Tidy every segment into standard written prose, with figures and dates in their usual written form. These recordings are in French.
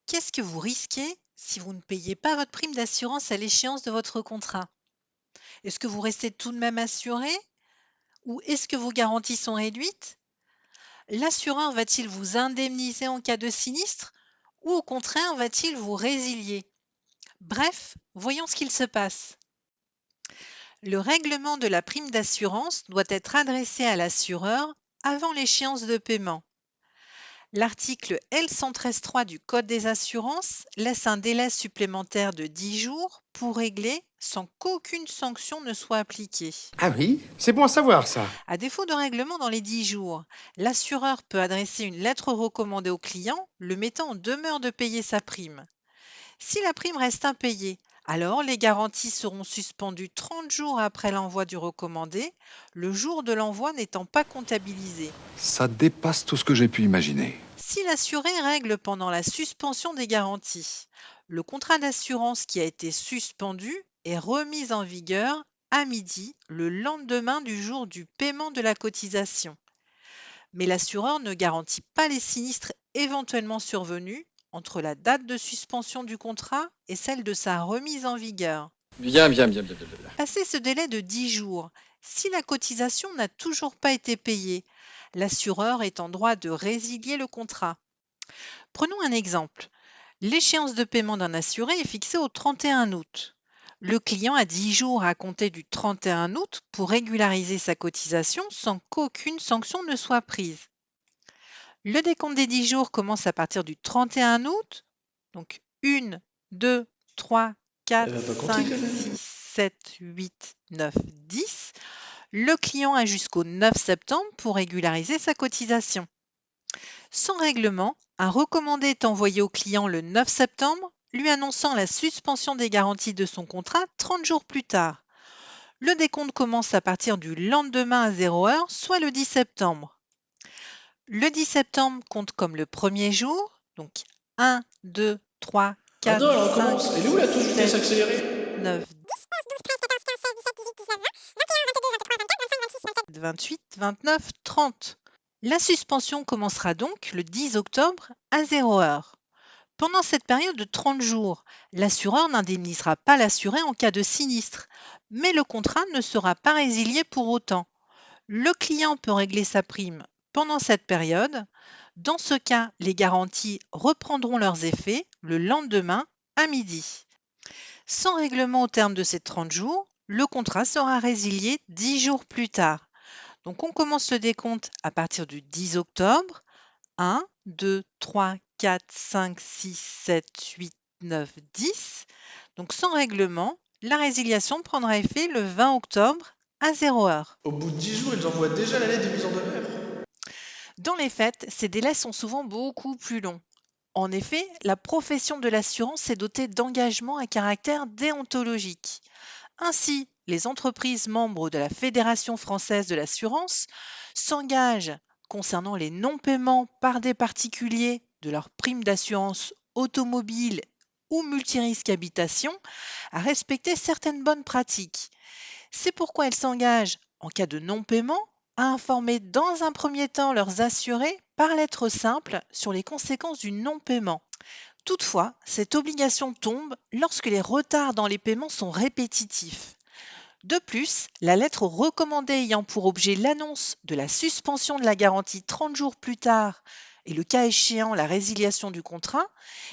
Qu'est-ce que vous risquez si vous ne payez pas votre prime d'assurance à l'échéance de votre contrat? Est-ce que vous restez tout de même assuré ou est-ce que vos garanties sont réduites? L'assureur va-t-il vous indemniser en cas de sinistre ou au contraire va-t-il vous résilier? Bref, voyons ce qu'il se passe. Le règlement de la prime d'assurance doit être adressé à l'assureur avant l'échéance de paiement. L'article L113.3 du Code des assurances laisse un délai supplémentaire de 10 jours pour régler sans qu'aucune sanction ne soit appliquée. Ah oui, c'est bon à savoir ça. À défaut de règlement dans les 10 jours, l'assureur peut adresser une lettre recommandée au client, le mettant en demeure de payer sa prime. Si la prime reste impayée, alors les garanties seront suspendues 30 jours après l'envoi du recommandé, le jour de l'envoi n'étant pas comptabilisé. Ça dépasse tout ce que j'ai pu imaginer. Si l'assuré règle pendant la suspension des garanties, le contrat d'assurance qui a été suspendu est remis en vigueur à midi le lendemain du jour du paiement de la cotisation. Mais l'assureur ne garantit pas les sinistres éventuellement survenus entre la date de suspension du contrat et celle de sa remise en vigueur. Bien, bien, bien, bien, bien, bien. Passé ce délai de 10 jours, si la cotisation n'a toujours pas été payée, l'assureur est en droit de résilier le contrat. Prenons un exemple. L'échéance de paiement d'un assuré est fixée au 31 août. Le client a 10 jours à compter du 31 août pour régulariser sa cotisation sans qu'aucune sanction ne soit prise. Le décompte des 10 jours commence à partir du 31 août. Donc 1, 2, 3, 4, Elle va pas 5, compter quand même. 6, 7, 8, 9, 10. Le client a jusqu'au 9 septembre pour régulariser sa cotisation. Sans règlement, un recommandé est envoyé au client le 9 septembre, lui annonçant la suspension des garanties de son contrat 30 jours plus tard. Le décompte commence à partir du lendemain à 0 heure, soit le 10 septembre. Le 10 septembre compte comme le premier jour, donc 1, 2, 3, Ah 4, non, elle 5, recommence. Elle est où la touche 6, vitesse 7, accélérée? 8, 9, 28, 29, 30. La suspension commencera donc le 10 octobre à 0 heure. Pendant cette période de 30 jours, l'assureur n'indemnisera pas l'assuré en cas de sinistre, mais le contrat ne sera pas résilié pour autant. Le client peut régler sa prime pendant cette période. Dans ce cas, les garanties reprendront leurs effets le lendemain à midi. Sans règlement au terme de ces 30 jours, le contrat sera résilié 10 jours plus tard. Donc on commence le décompte à partir du 10 octobre. 1, 2, 3, 4, 5, 6, 7, 8, 9, 10. Donc sans règlement, la résiliation prendra effet le 20 octobre à 0 heure. Au bout de 10 jours, ils envoient déjà la lettre de mise en demeure. Dans les faits, ces délais sont souvent beaucoup plus longs. En effet, la profession de l'assurance est dotée d'engagements à caractère déontologique. Ainsi, les entreprises membres de la Fédération française de l'assurance s'engagent concernant les non-paiements par des particuliers de leurs primes d'assurance automobile ou multirisque habitation à respecter certaines bonnes pratiques. C'est pourquoi elles s'engagent, en cas de non-paiement, à informer dans un premier temps leurs assurés par lettre simple sur les conséquences du non-paiement. Toutefois, cette obligation tombe lorsque les retards dans les paiements sont répétitifs. De plus, la lettre recommandée ayant pour objet l'annonce de la suspension de la garantie 30 jours plus tard et le cas échéant la résiliation du contrat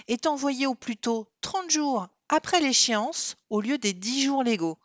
est envoyée au plus tôt 30 jours après l'échéance au lieu des 10 jours légaux.